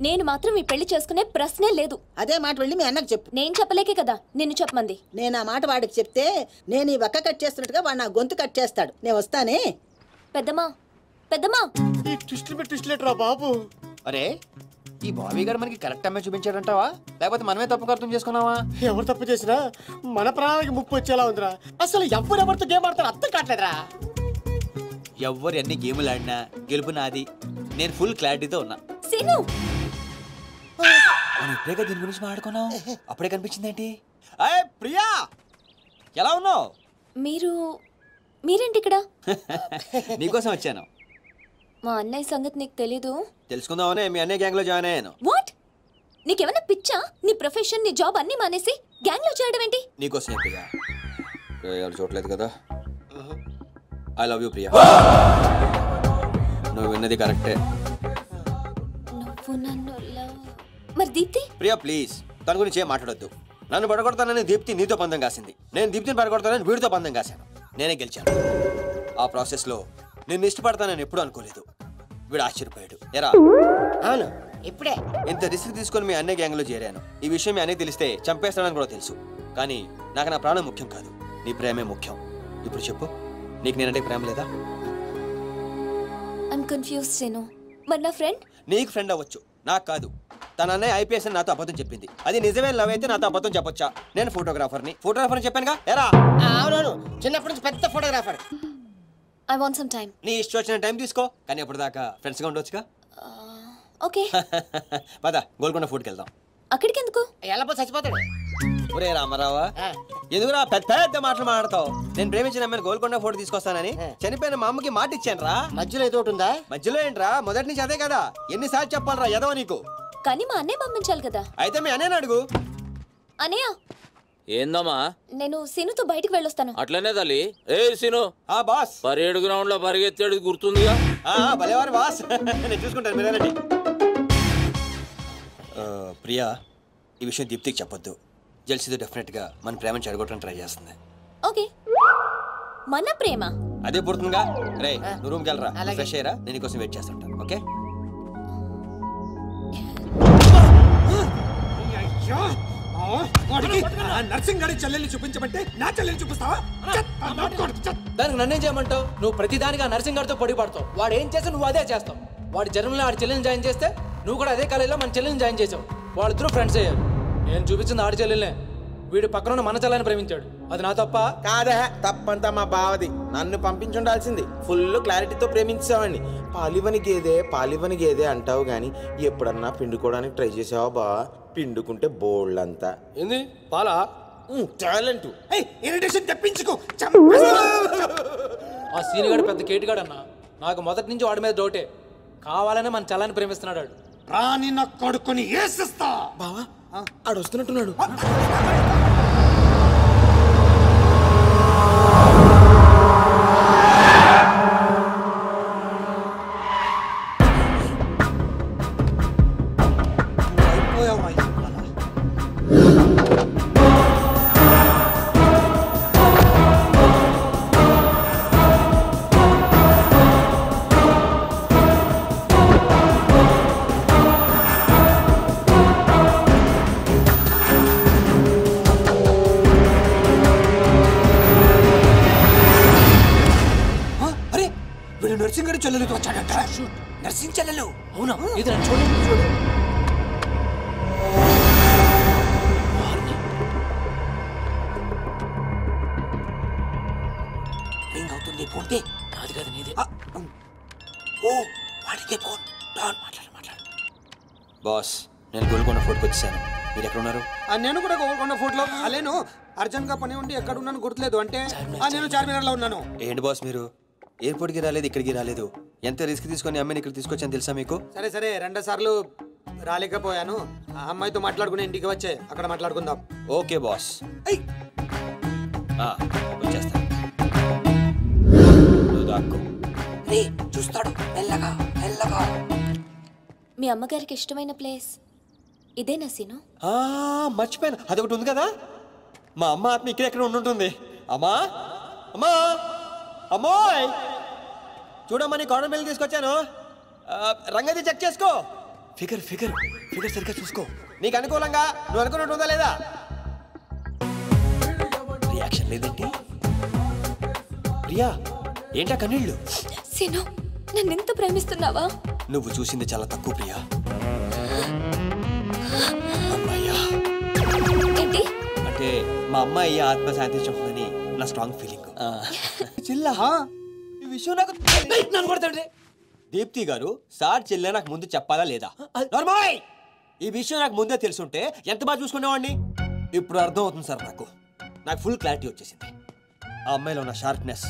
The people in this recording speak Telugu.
నేను మాత్రం ఈ పెళ్లి చేసుకునే ప్రశ్నే లేదు. అదే మాట వెళ్ళి మీ అన్నకు చెప్పు. నేను చెప్పలేకే కదా నిన్ను చెప్పమంది. నేను ఆ మాట వాడికి చెప్తే నేను ఈ వక్క కట్ చేస్తున్నట్టుగా వాడు నా గొంతు కట్ చేస్తాడు. నేను వస్తానే. పెద్దమ్మా పెద్దమ్మా ఈ ట్విస్ట్లేట్రా బాబు. అరే ఈ బాబీ గారు మనకి కరెక్ట్ అమ్మాయి చూపించాడంటావా లేకపోతే మనమే తప్పుగా అర్థం చేసుకున్నావా? ఎవరు తప్పు చేసినా మన ప్రాణానికి ముప్పు వచ్చేలా ఉందిరా. అసలు ఎవరెవరితో గేమ్ ఆడతారు అర్థం కావట్లేదురా. ఎవరు ఎన్ని గేములు ఆడినా గెలుపు నాది. నేను ఫుల్ క్లారిటీతో ఉన్నా. సీను మనం ఇప్పుడే దీని గురించి మాట్లాడుకున్నాం, అప్పుడే కనిపించింది ఏంటి? అయ్యే ప్రియా ఎలా ఉన్నావు? మీరేంటి ఇక్కడ? నీకోసం వచ్చాను. మా అన్నయ్య సంగతి నీకు తెలీదు? తెలుసుకుందామనే మీ అన్నయ్య గ్యాంగ్ లో జాయిన్ అయ్యాను. వాట్? నీకేమైనా పిచ్చా? నీ ప్రొఫెషన్ నీ జాబ్ అన్ని మానేసి గ్యాంగ్ లో చేయడం ఏంటి? నీకోసమే ప్రియా. ఎవరు చూడలేదు కదా. I love you Priya. నువ్వు విన్నది కరెక్టే. నువ్వు నన్ను మరి దీప్తి? ప్రియా ప్లీజ్ తన గురించి ఏం మాట్లాడొద్దు. నన్ను పడగొడతానని దీప్తి నీతో పందెం కాసింది. నేను దీప్తిని పడగొడతానని వీడితో పందెం కాశాను. నేనే గెలిచాను. ఆ ప్రాసెస్ లో నిన్ను ఇష్టపడతానని ఎప్పుడు అనుకోలేదు. వీడు ఆశ్చర్యపోయాడు. ఎరా అవును ఇప్పుడే ఇంత రిస్క్ తీసుకొని మీ అన్నయ్య గ్యాంగ్ లో చేరాను. ఈ విషయం మీ అన్నయ్య తెలిస్తే చంపేస్తానని కూడా తెలుసు. కానీ నాకు నా ప్రాణం ముఖ్యం కాదు, నీ ప్రేమే ముఖ్యం. ఇప్పుడు చెప్పు, నీకు నేనంటే ప్రేమ లేదా? I'm confuse Seenu. మరి నా ఫ్రెండ్? నీకు ఫ్రెండ్ అవ్వచ్చు, నాకు కాదు. తన అన్నయ్య ఐపీఎస్ అని నాతో అబద్ధం చెప్పింది. అది నిజమే లవ్ అయితే నాతో అబద్ధం చెప్పొచ్చా? నేను ఫోటోగ్రాఫర్ని చెప్పానుగా. ఎరా అవునవును చిన్నప్పటి నుంచి పెద్ద photographer. I want some time. నీ ఇష్టం వచ్చిన టైం తీసుకో, కానీ అప్పటిదాకా ఫ్రెండ్స్ గా ఉండొచ్చుగా. ఓకే పద గోల్కొండ ఫుడ్కి వెళ్దాం. అక్కడికి ఎందుకు? ఎలా చచ్చిపోతాడు. ఒరే రామారావా, ఎందుకురా పెద్ద పెద్ద మాటలు మాట్లాడతావు? నేను ప్రేమించిన అమ్మాయిని గోల్కొండ ఫోటో తీసుకొస్తానని చనిపోయిన మా అమ్మకి మాట ఇచ్చాను రా. మధ్యలో ఏదో ఒకటి ఉందా? మధ్యలో ఏంట్రా, మొదటి నుంచి అదే కదా. ఎన్నిసార్లు చెప్పాలరా ఎదవ నీకు? కానీ మా అన్నయ్య పంపించాలి కదా. అయితే మీ అన్నయ్యని అడుగు. అన్నయ్య ఏందమ్మా? నేను సీనుతో బయటికి వెళ్ళొస్తాను. అట్లనే తల్లి. ఏ సీను, ఆ బాస్ పరేడ్ గ్రౌండ్ లో పరిగెత్తాడు గుర్తుందిగా? భలేవారు బాస్. నేను చూసుకుంటాను, మీరేనండి. ప్రియా, ఈ విషయం దీప్తికి చెప్పొద్దు. జెల్సీతో డెఫినెట్ గా మన ప్రేమను చెడగొట్టడం ట్రై చేస్తుంది. ఓకే, మన ప్రేమ అదే పుడుతుందిగా. రే నువ్వు రూమ్కి వెళ్ళరా, ఫ్రెష్ అయ్యరా, నేను కోసం వెయిట్ చేస్తుంటాను. ఓకే నర్సింగ్ గారి చెల్లెల్ని చూపించమంటే నా చెల్లెల్ని చూపిస్తావా? దానికి నన్నేం చేయమంటావు? నువ్వు ప్రతిదానికి ఆ నర్సింగ్ గారితో పొడి పడతావు. వాడు ఏం చేస్తే నువ్వు అదే చేస్తావు. వాడి జన్మలో ఆడి చెల్లెల్ని జాయిన్ చేస్తే నువ్వు కూడా అదే కాలేజీలో మన చెల్లెల్ని జాయిన్ చేసావు. వాళ్ళిద్దరూ ఫ్రెండ్స్ అయ్యారు. నేను చూపించింది ఆడి చెల్లెల్నే. వీడు పక్కన మన చెల్లెని ప్రేమించాడు. అది నా తప్ప కాదే. తప్పంతా మా బావది. నన్ను పంపించుండాల్సింది. ఫుల్ క్లారిటీతో ప్రేమించావండి. పాలివని గేదే అంటావు గాని ఎప్పుడన్నా పిండుకోవడానికి ట్రై చేసావా బా? పిండుకుంటే బోల్డ్ అంతా. ఏంది పాలా? టాలెంట్. ఇరిటేషన్ తెప్పించుకో. ఆ సీనిగాడు పెద్ద కేటుగాడు అన్న. నాకు మొదటి నుంచి వాడి మీద డౌటే. కావాలనే మన చెల్లని ప్రేమిస్తున్నాడు. రాని నా కొడుకుని ఏసిస్తా. బావా ఆడు వస్తున్నట్టున్నాడు. నర్సింగ్ గారి చెల్లెలతో వచ్చాడంట. నర్సింగ్ చెల్లెలు? అవునా? ఇది చూడండి చూడు. రింగ్ అవుతుంది. ఫోన్ నాది కాదు నీదే. ఓ వాడికే ఫోన్. మాట్లాడు. బాస్, నేను గోల్కొండ ఫోర్ట్కి వచ్చాను. మీరు ఎక్కడ ఉన్నారు? నేను కూడా గోల్కొండ ఫోర్ట్లో. అలేను అర్జెంట్ గా పని ఉండి ఎక్కడ ఉన్నాను గుర్తులేదు. అంటే నేను చార్మినార్ లో ఉన్నాను. ఏంటి బాస్ మీరు ఎయిర్పోర్ట్కి రాలేదు, ఇక్కడికి రాలేదు? ఎంత రిస్క్ తీసుకొని అమ్మాయిని ఇక్కడ తీసుకొచ్చాను తెలుసా మీకు? సరే 2 సార్లు రాలేకపోయాను. ఆ అమ్మాయితో మాట్లాడుకుని ఇంటికి వచ్చే అక్కడ మాట్లాడుకుందాం. ఓకే బాస్, వచ్చేస్తా. నువ్వు దాక్కో. చూస్తాడు మెల్లగా. మీ అమ్మగారికి ఇష్టమైన ప్లేస్ ఇదేనా సీను? మర్చిపోయాను, అదొకటి ఉంది కదా. మా అమ్మ ఆత్మ ఇక్కడెక్కడ ఉండుంటుంది. అమ్మా అమ్మోయ్, చూడమ్మా నీ కాటన్ బిల్ తీసుకొచ్చాను. రంగది చెక్ చేసుకో. ఫిగర్ ఫిగర్ ఫిగర్ సరిగ్గా చూసుకో. నీకు అనుకూలంగా నువ్వు అనుకున్నట్టు ఉందా లేదా? రియాక్షన్ లేదేంటి? ప్రియా ఏంటా కన్నీళ్ళు? సీను నన్ను ఎంత ప్రేమిస్తున్నావా? నువ్వు చూసింది చాలా తక్కువ ప్రియా. అమ్మాయ్యా ఏంటి? అంటే మా అమ్మాయి ఆత్మ శాంతించుకుందని నా స్ట్రాంగ్ ఫీలింగ్. చిల్లా ఈ విషయం నాకు నన్ను కొడతాడు. దీప్తి గారు సార్ చెల్లె నాకు ముందు చెప్పాలా లేదా? నార్మల్ ఈ విషయం నాకు ముందే తెలుసుంటే ఎంత బాగా చూసుకునేవాడిని. ఇప్పుడు అర్థం అవుతుంది సార్. నాకు ఫుల్ క్లారిటీ వచ్చేసింది. ఆ అమ్మాయిలో ఉన్న షార్ప్నెస్,